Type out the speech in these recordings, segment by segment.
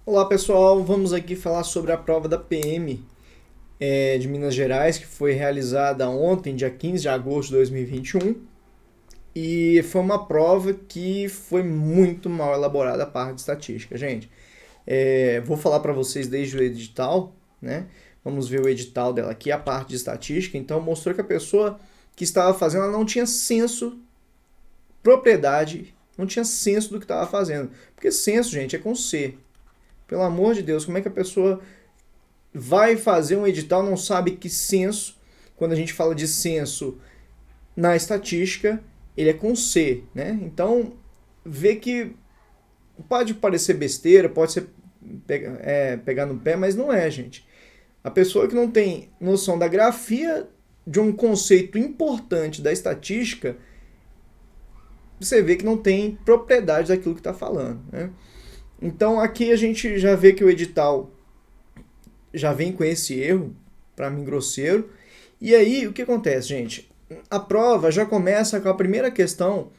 Olá pessoal, vamos aqui falar sobre a prova da PM de Minas Gerais, que foi realizada ontem, dia 15 de agosto de 2021, e foi uma prova que foi muito mal elaborada a parte de estatística, gente. Vou falar para vocês desde o edital, né? Vamos ver o edital dela aqui, a parte de estatística. Então mostrou que a pessoa que estava fazendo ela não tinha senso, propriedade, não tinha senso do que estava fazendo. Porque senso, gente, é com C. Pelo amor de Deus, como é que a pessoa vai fazer um edital, não sabe que censo, quando a gente fala de censo na estatística, ele é com C, né? Então, vê que pode parecer besteira, pode ser pegar no pé, mas não é, gente. A pessoa que não tem noção da grafia de um conceito importante da estatística, você vê que não tem propriedade daquilo que está falando, né? Então, aqui a gente já vê que o edital já vem com esse erro, para mim grosseiro. E aí, o que acontece, gente? A prova já começa com a primeira questão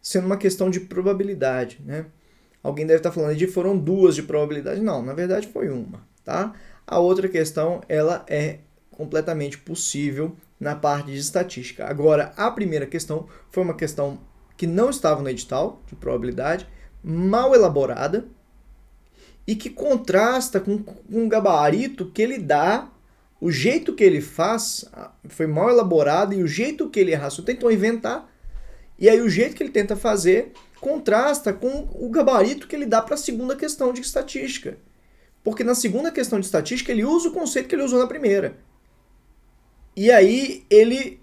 sendo uma questão de probabilidade, né? Alguém deve estar falando de foram duas de probabilidade. Não, na verdade foi uma, tá? A outra questão, ela é completamente possível na parte de estatística. Agora, a primeira questão foi uma questão que não estava no edital de probabilidade, mal elaborada, e que contrasta com um gabarito que ele dá, o jeito que ele faz foi mal elaborado e o jeito que ele raciocina, tentou inventar, e aí o jeito que ele tenta fazer contrasta com o gabarito que ele dá para a segunda questão de estatística. Porque na segunda questão de estatística ele usa o conceito que ele usou na primeira. E aí ele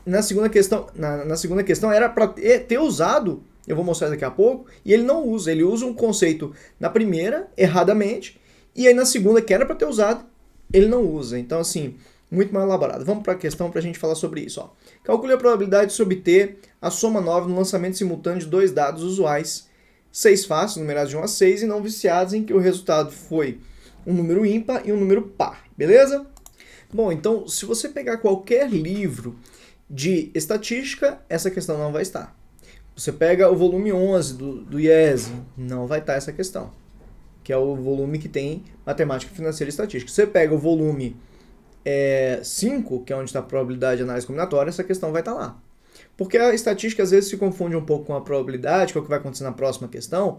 na segunda questão era para ter usado, eu vou mostrar daqui a pouco, e ele não usa. Ele usa um conceito na primeira, erradamente, e aí na segunda, que era para ter usado, ele não usa. Então, assim, muito mal elaborado. Vamos para a questão para a gente falar sobre isso. Ó. Calcule a probabilidade de se obter a soma 9 no lançamento simultâneo de dois dados usuais, 6 faces, numerados de 1 a 6, e não viciados, em que o resultado foi um número ímpar e um número par. Beleza? Bom, então, se você pegar qualquer livro de estatística, essa questão não vai estar. Você pega o volume 11 do IESE, não vai estar essa questão, que é o volume que tem matemática financeira e estatística. Você pega o volume 5, que é onde está a probabilidade de análise combinatória, essa questão vai estar lá. Porque a estatística às vezes se confunde um pouco com a probabilidade, que é o que vai acontecer na próxima questão,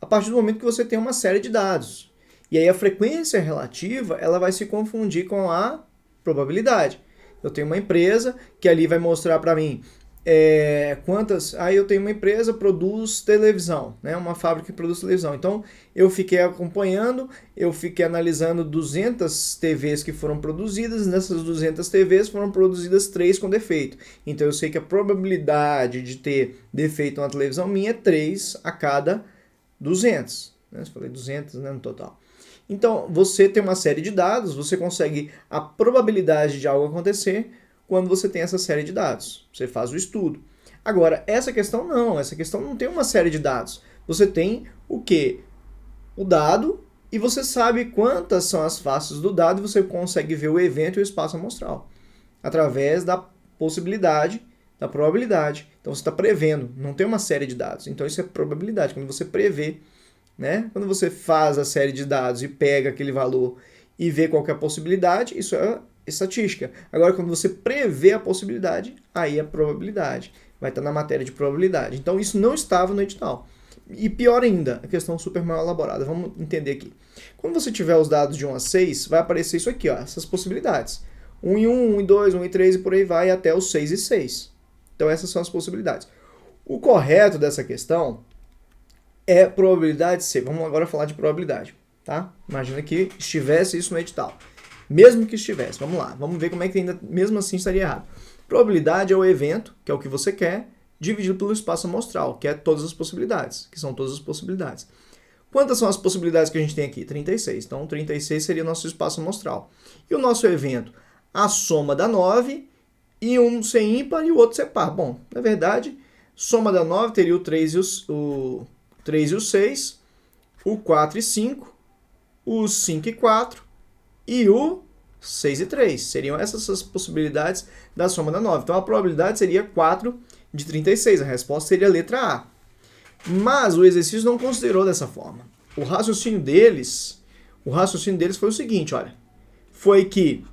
a partir do momento que você tem uma série de dados. E aí a frequência relativa ela vai se confundir com a probabilidade. Eu tenho uma empresa que ali vai mostrar para mim quantas... Aí eu tenho uma empresa que produz televisão, né? Uma fábrica que produz televisão. Então eu fiquei acompanhando, eu fiquei analisando 200 TVs que foram produzidas. Nessas 200 TVs foram produzidas 3 com defeito. Então eu sei que a probabilidade de ter defeito na televisão minha é 3 a cada 200. Né? Eu falei 200, né, no total. Então, você tem uma série de dados, você consegue a probabilidade de algo acontecer quando você tem essa série de dados. Você faz o estudo. Agora, essa questão não tem uma série de dados. Você tem o quê? O dado, e você sabe quantas são as faces do dado, e você consegue ver o evento e o espaço amostral, através da possibilidade, da probabilidade. Então, você está prevendo, não tem uma série de dados. Então, isso é probabilidade, quando você prevê. Né? Quando você faz a série de dados e pega aquele valor e vê qual que é a possibilidade, isso é estatística. Agora, quando você prevê a possibilidade, aí é probabilidade. Vai estar na matéria de probabilidade. Então, isso não estava no edital. E pior ainda, a questão super mal elaborada. Vamos entender aqui. Quando você tiver os dados de 1 a 6, vai aparecer isso aqui, ó, essas possibilidades. 1 e 1, 1 e 2, 1 e 3 e por aí vai até os 6 e 6. Então, essas são as possibilidades. O correto dessa questão é probabilidade C. Vamos agora falar de probabilidade, tá? Imagina que estivesse isso no edital. Mesmo que estivesse, vamos lá. Vamos ver como é que ainda, mesmo assim, estaria errado. Probabilidade é o evento, que é o que você quer, dividido pelo espaço amostral, que é todas as possibilidades, que são todas as possibilidades. Quantas são as possibilidades que a gente tem aqui? 36. Então, 36 seria o nosso espaço amostral. E o nosso evento? A soma da 9 e um ser ímpar e o outro ser par. Bom, na verdade, soma da 9 teria o 3 e o 6, o 4 e 5, o 5 e 4 e o 6 e 3. Seriam essas as possibilidades da soma da 9. Então a probabilidade seria 4 de 36. A resposta seria a letra A. Mas o exercício não considerou dessa forma. o raciocínio deles foi o seguinte, olha. Foi que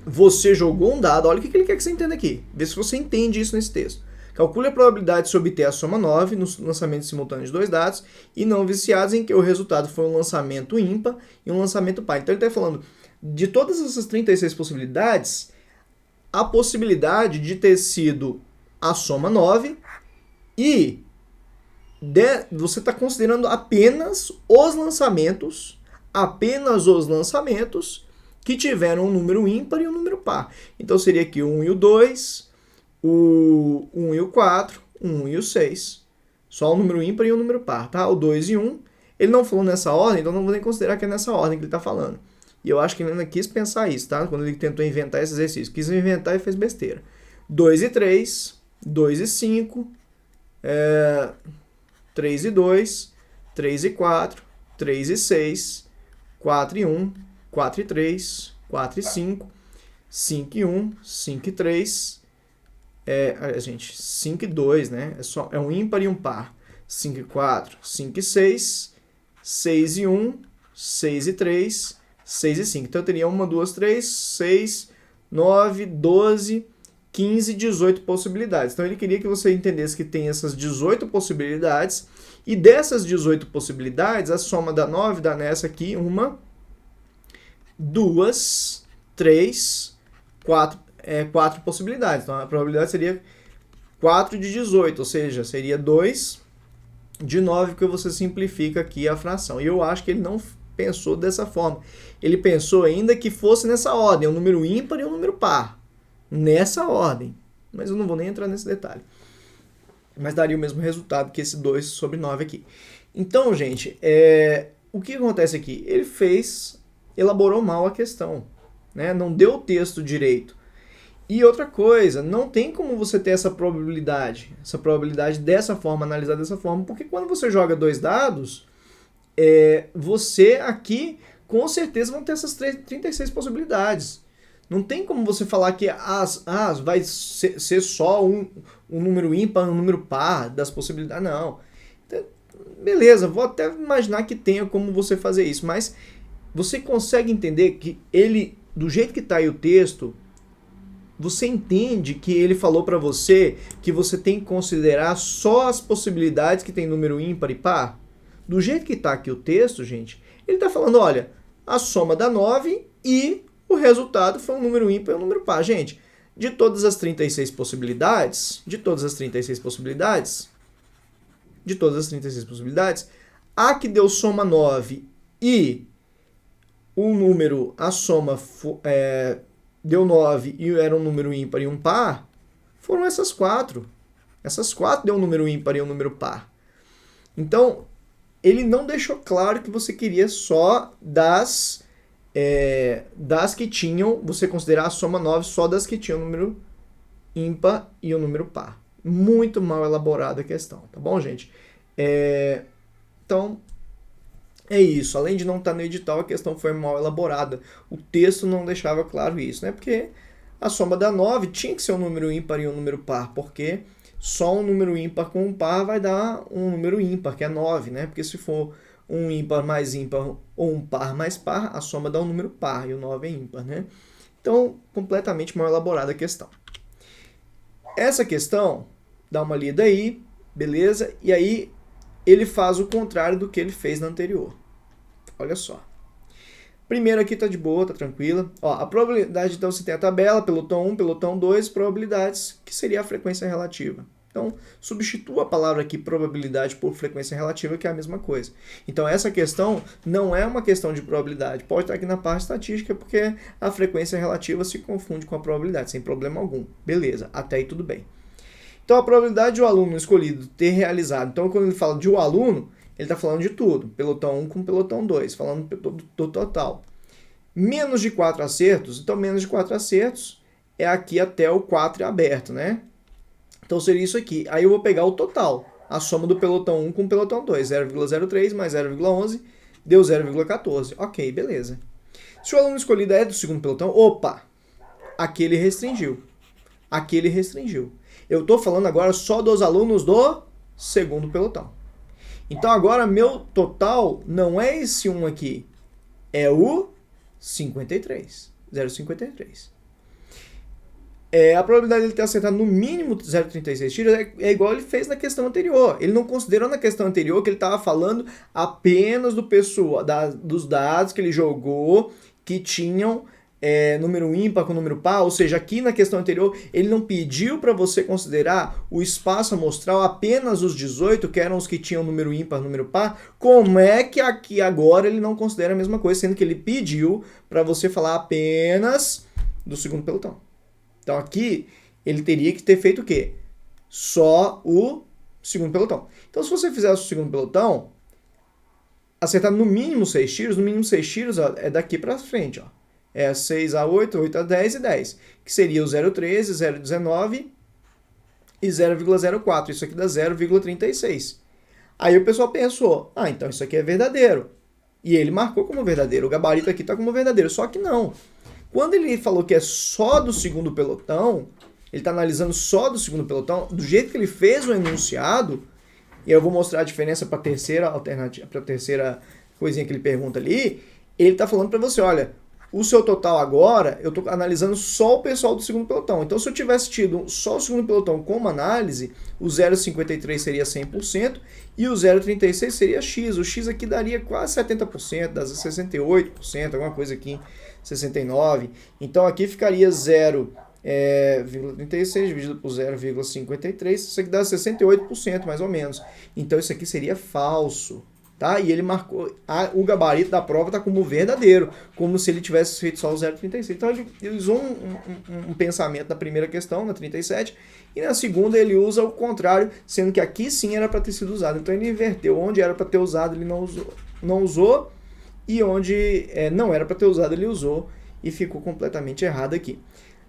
você jogou um dado, olha o que ele quer que você entenda aqui. Vê se você entende isso nesse texto. Calcule a probabilidade de se obter a soma 9 no lançamento simultâneo de dois dados e não viciados em que o resultado foi um lançamento ímpar e um lançamento par. Então ele está falando de todas essas 36 possibilidades, a possibilidade de ter sido a soma 9 e você está considerando apenas os lançamentos que tiveram um número ímpar e um número par. Então seria aqui o 1 e o 2, o 1 e o 4, o 1 e o 6. Só o número ímpar e o número par, tá? O 2 e 1. Ele não falou nessa ordem, então não vou nem considerar que é nessa ordem que ele está falando. E eu acho que ele ainda quis pensar isso, tá? Quando ele tentou inventar esse exercício. Quis inventar e fez besteira. 2 e 3, 2 e 5, 3 e 2, 3 e 4, 3 e 6, 4 e 1, 4 e 3, 4 e 5, 5 e 1, 5 e 3, gente, 5 e 2, né? É um ímpar e um par. 5 e 4, 5 e 6, 6 e 1, 6 e 3, 6 e 5. Então eu teria 1, 2, 3, 6, 9, 12, 15, 18 possibilidades. Então ele queria que você entendesse que tem essas 18 possibilidades e dessas 18 possibilidades, a soma da 9 dá nessa aqui 1, 2, 3, 4 possibilidades. Então a probabilidade seria 4 de 18, ou seja, seria 2 de 9, porque você simplifica aqui a fração. E eu acho que ele não pensou dessa forma. Ele pensou ainda que fosse nessa ordem, um número ímpar e um número par. Nessa ordem. Mas eu não vou nem entrar nesse detalhe. Mas daria o mesmo resultado que esse 2 sobre 9 aqui. Então, gente, o que acontece aqui? Ele elaborou mal a questão, né? Não deu o texto direito. E outra coisa, não tem como você ter essa probabilidade dessa forma, analisada dessa forma, porque quando você joga dois dados, você aqui com certeza vão ter essas 36 possibilidades. Não tem como você falar que vai ser só um número ímpar, um número par das possibilidades. Não. Então, beleza, vou até imaginar que tenha como você fazer isso, mas você consegue entender que ele, do jeito que está aí o texto, você entende que ele falou para você que você tem que considerar só as possibilidades que tem número ímpar e par? Do jeito que está aqui o texto, gente, ele está falando, olha, a soma dá 9 e o resultado foi um número ímpar e um número par. Gente, de todas as 36 possibilidades, a que deu soma 9 e o número, a soma deu 9 e era um número ímpar e um par, foram essas 4. Essas 4 deu um número ímpar e um número par. Então, ele não deixou claro que você queria só das que tinham, você considerar a soma 9 só das que tinham o número ímpar e o número par. Muito mal elaborada a questão, tá bom, gente? Então, é isso. Além de não estar no edital, a questão foi mal elaborada. O texto não deixava claro isso, né? Porque a soma da 9 tinha que ser um número ímpar e um número par, porque só um número ímpar com um par vai dar um número ímpar, que é 9, né? Porque se for um ímpar mais ímpar ou um par mais par, a soma dá um número par e o 9 é ímpar, né? Então, completamente mal elaborada a questão. Essa questão, dá uma lida aí, beleza? E aí ele faz o contrário do que ele fez na anterior. Olha só. Primeiro aqui tá de boa, tá tranquila. Ó, a probabilidade, então, você tem a tabela, pelotão 1, pelotão 2, probabilidades, que seria a frequência relativa. Então, substitua a palavra aqui, probabilidade, por frequência relativa, que é a mesma coisa. Então, essa questão não é uma questão de probabilidade. Pode estar aqui na parte estatística, porque a frequência relativa se confunde com a probabilidade, sem problema algum. Beleza, até aí tudo bem. Então, a probabilidade de o aluno escolhido ter realizado. Então, quando ele fala de o aluno, ele está falando de tudo. Pelotão 1 com pelotão 2, falando do total. Menos de 4 acertos, então menos de 4 acertos é aqui até o 4 aberto, né? Então, seria isso aqui. Aí eu vou pegar o total. A soma do pelotão 1 com o pelotão 2. 0,03 mais 0,11 deu 0,14. Ok, beleza. Se o aluno escolhido é do segundo pelotão, opa! Aqui ele restringiu. Eu estou falando agora só dos alunos do segundo pelotão. Então agora meu total não é esse 1 aqui, é o 53, 0,53. A probabilidade de ele ter acertado no mínimo 0,36 tiros é igual ele fez na questão anterior. Ele não considerou na questão anterior que ele estava falando apenas dos dados que ele jogou que tinham número ímpar com número par, ou seja, aqui na questão anterior ele não pediu para você considerar o espaço amostral apenas os 18, que eram os que tinham número ímpar, número par. Como é que aqui agora ele não considera a mesma coisa, sendo que ele pediu para você falar apenas do segundo pelotão? Então aqui ele teria que ter feito o quê? Só o segundo pelotão. Então se você fizesse o segundo pelotão, acertar no mínimo 6 tiros, ó, é daqui para frente, ó. É 6 a 8, 8 a 10 e 10, que seria o 0,13, 0,19 e 0,04. Isso aqui dá 0,36. Aí o pessoal pensou, então isso aqui é verdadeiro. E ele marcou como verdadeiro. O gabarito aqui está como verdadeiro, só que não. Quando ele falou que é só do segundo pelotão, ele está analisando só do segundo pelotão, do jeito que ele fez o enunciado, e eu vou mostrar a diferença para a terceira alternativa, para a terceira coisinha que ele pergunta ali, ele está falando para você, olha, o seu total agora, eu estou analisando só o pessoal do segundo pelotão. Então, se eu tivesse tido só o segundo pelotão como análise, o 0,53 seria 100% e o 0,36 seria X. O X aqui daria quase 70%, dá 68%, alguma coisa aqui, 69%. Então, aqui ficaria 0,36 dividido por 0,53, isso aqui dá 68% mais ou menos. Então, isso aqui seria falso. Tá? E ele marcou, o gabarito da prova está como verdadeiro, como se ele tivesse feito só o 0,36. Então ele usou um pensamento na primeira questão, na 37, e na segunda ele usa o contrário, sendo que aqui sim era para ter sido usado. Então ele inverteu, onde era para ter usado ele não usou, e onde não era para ter usado ele usou, e ficou completamente errado aqui.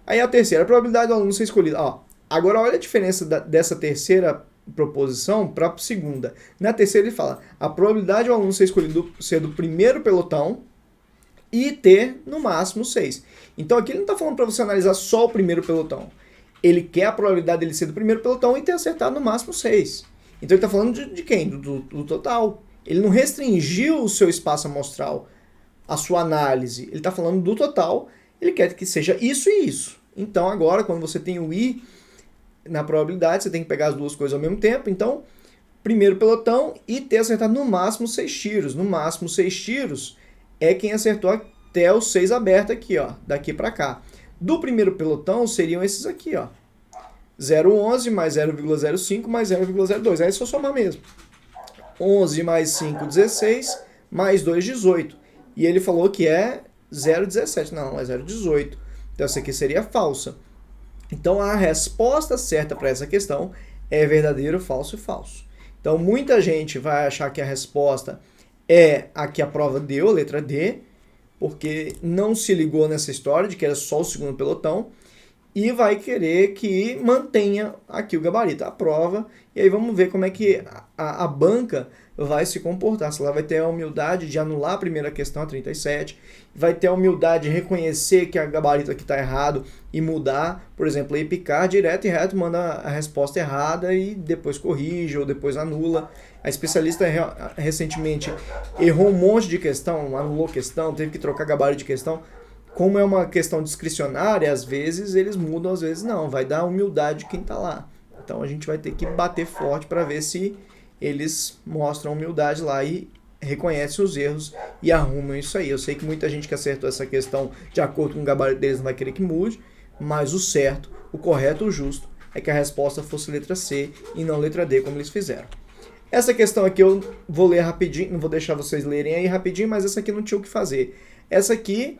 Aí a terceira, a probabilidade do aluno ser escolhido. Agora olha a diferença dessa terceira proposição para a segunda. Na terceira ele fala, a probabilidade do aluno ser escolhido ser do primeiro pelotão e ter no máximo 6. Então aqui ele não está falando para você analisar só o primeiro pelotão. Ele quer a probabilidade dele ser do primeiro pelotão e ter acertado no máximo 6. Então ele está falando de quem? Do total. Ele não restringiu o seu espaço amostral, a sua análise. Ele está falando do total, ele quer que seja isso e isso. Então agora, quando você tem o I na probabilidade, você tem que pegar as duas coisas ao mesmo tempo. Então, primeiro pelotão e ter acertado no máximo 6 tiros. No máximo 6 tiros é quem acertou até os 6 abertos aqui, ó, daqui para cá. Do primeiro pelotão seriam esses aqui, ó. 0,11 mais 0,05 mais 0,02. Aí é só somar mesmo. 11 mais 5, 16, mais 2, 18. E ele falou que é 0,17. Não, é 0,18. Então essa aqui seria falsa. Então a resposta certa para essa questão é verdadeiro, falso e falso. Então muita gente vai achar que a resposta é a que a prova deu, a letra D, porque não se ligou nessa história de que era só o segundo pelotão, e vai querer que mantenha aqui o gabarito, a prova, e aí vamos ver como é que a banca vai se comportar, se ela vai ter a humildade de anular a primeira questão, a 37, vai ter a humildade de reconhecer que a gabarito aqui está errado e mudar, por exemplo, a picar direto e reto, manda a resposta errada e depois corrige ou depois anula. A especialista recentemente errou um monte de questão, anulou questão, teve que trocar gabarito de questão. Como é uma questão discricionária, às vezes eles mudam, às vezes não. Vai dar humildade de quem está lá. Então a gente vai ter que bater forte para ver se eles mostram humildade lá e reconhecem os erros e arrumam isso aí. Eu sei que muita gente que acertou essa questão de acordo com o gabarito deles não vai querer que mude, mas o certo, o correto, o justo é que a resposta fosse letra C e não letra D, como eles fizeram. Essa questão aqui eu vou ler rapidinho, não vou deixar vocês lerem aí rapidinho, mas essa aqui não tinha o que fazer. Essa aqui,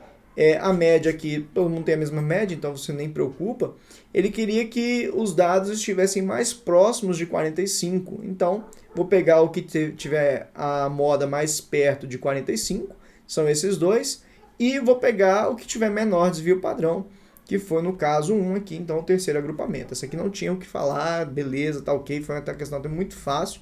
a média aqui, todo mundo tem a mesma média, então você nem preocupa. Ele queria que os dados estivessem mais próximos de 45. Então, vou pegar o que tiver a moda mais perto de 45, são esses dois, e vou pegar o que tiver menor desvio padrão, que foi no caso 1 aqui, então o terceiro agrupamento. Essa aqui não tinha o que falar, beleza, tá ok, foi uma questão até muito fácil,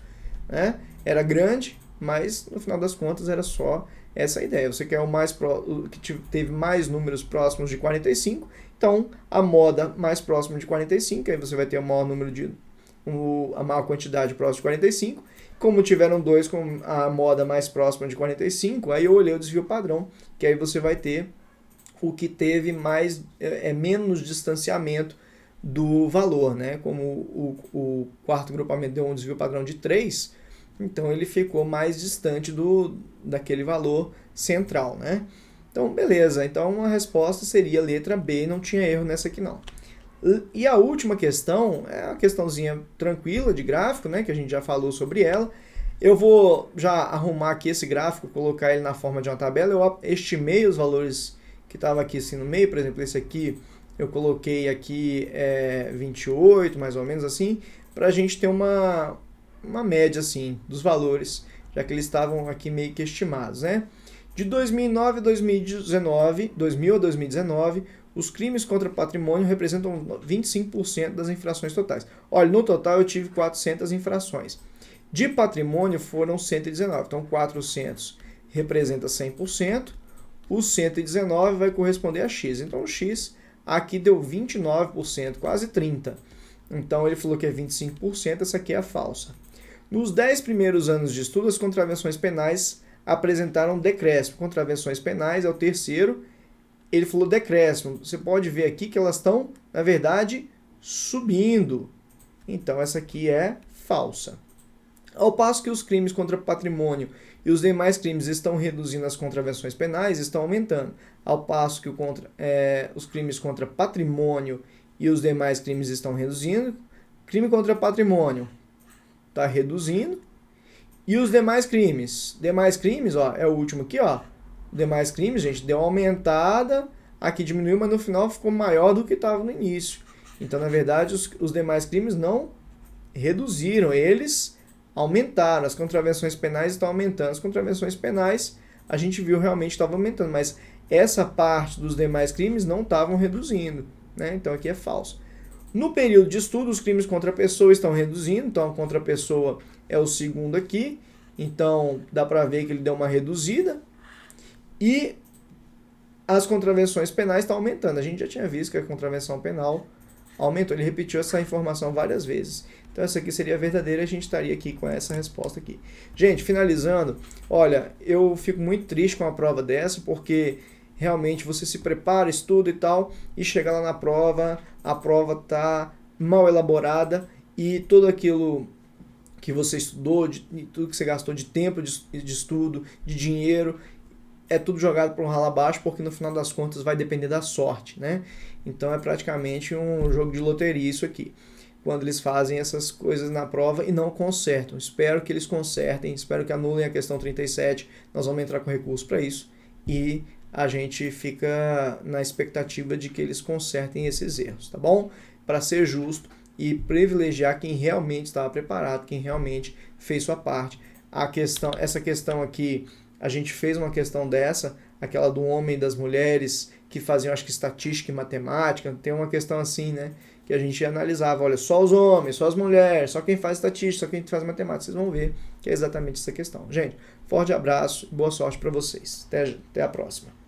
né? Era grande, mas no final das contas era só essa ideia. Você quer o que teve mais números próximos de 45, então a moda mais próxima de 45, aí você vai ter o maior número a maior quantidade próxima de 45, Como tiveram dois com a moda mais próxima de 45, aí eu olhei o desvio padrão, que aí você vai ter o que teve menos distanciamento do valor, né? Como o quarto grupamento deu um desvio padrão de 3, então ele ficou mais distante daquele valor central, né? Então, beleza. Então a resposta seria letra B, não tinha erro nessa aqui não. E a última questão é uma questãozinha tranquila de gráfico, né, que a gente já falou sobre ela. Eu vou já arrumar aqui esse gráfico, colocar ele na forma de uma tabela. Eu estimei os valores que estavam aqui assim no meio, por exemplo, esse aqui eu coloquei aqui 28, mais ou menos assim, para a gente ter uma média assim dos valores, já que eles estavam aqui meio que estimados, né? De 2009 a 2019, 2000 a 2019, os crimes contra patrimônio representam 25% das infrações totais. Olha, no total eu tive 400 infrações. De patrimônio foram 119, então 400 representa 100%, o 119 vai corresponder a X. Então o X aqui deu 29%, quase 30%. Então ele falou que é 25%, essa aqui é a falsa. Nos 10 primeiros anos de estudo, as contravenções penais apresentaram decréscimo. Contravenções penais é o terceiro. Ele falou decréscimo. Você pode ver aqui que elas estão, na verdade, subindo. Então, essa aqui é falsa. Ao passo que os crimes contra patrimônio e os demais crimes estão reduzindo, as contravenções penais estão aumentando. Ao passo que os crimes contra patrimônio e os demais crimes estão reduzindo, crime contra patrimônio está reduzindo. E os demais crimes? Demais crimes, ó, é o último aqui, ó. Demais crimes, gente, deu uma aumentada, aqui diminuiu, mas no final ficou maior do que estava no início. Então, na verdade, os demais crimes não reduziram, eles aumentaram. As contravenções penais estão aumentando. As contravenções penais, a gente viu realmente estava aumentando, mas essa parte dos demais crimes não estavam reduzindo, né? Então, aqui é falso. No período de estudo, os crimes contra a pessoa estão reduzindo, então contra a pessoa é o segundo aqui, então dá para ver que ele deu uma reduzida, e as contravenções penais estão aumentando. A gente já tinha visto que a contravenção penal aumentou, ele repetiu essa informação várias vezes. Então essa aqui seria a verdadeira, a gente estaria aqui com essa resposta aqui. Gente, finalizando, olha, eu fico muito triste com a prova dessa, porque realmente você se prepara, estuda e tal, e chega lá na prova, a prova está mal elaborada e tudo aquilo que você estudou, tudo que você gastou de tempo de estudo, de dinheiro, é tudo jogado para um ralo abaixo, porque no final das contas vai depender da sorte, né? Então é praticamente um jogo de loteria isso aqui, quando eles fazem essas coisas na prova e não consertam. Espero que eles consertem, espero que anulem a questão 37, nós vamos entrar com recurso para isso, e a gente fica na expectativa de que eles consertem esses erros, tá bom? Para ser justo e privilegiar quem realmente estava preparado, quem realmente fez sua parte. Essa questão aqui, a gente fez uma questão dessa, aquela do homem e das mulheres, que faziam, acho que, estatística e matemática, tem uma questão assim, né? Que a gente analisava, olha, só os homens, só as mulheres, só quem faz estatística, só quem faz matemática, vocês vão ver que é exatamente essa questão. Gente, forte abraço e boa sorte para vocês. Até a próxima.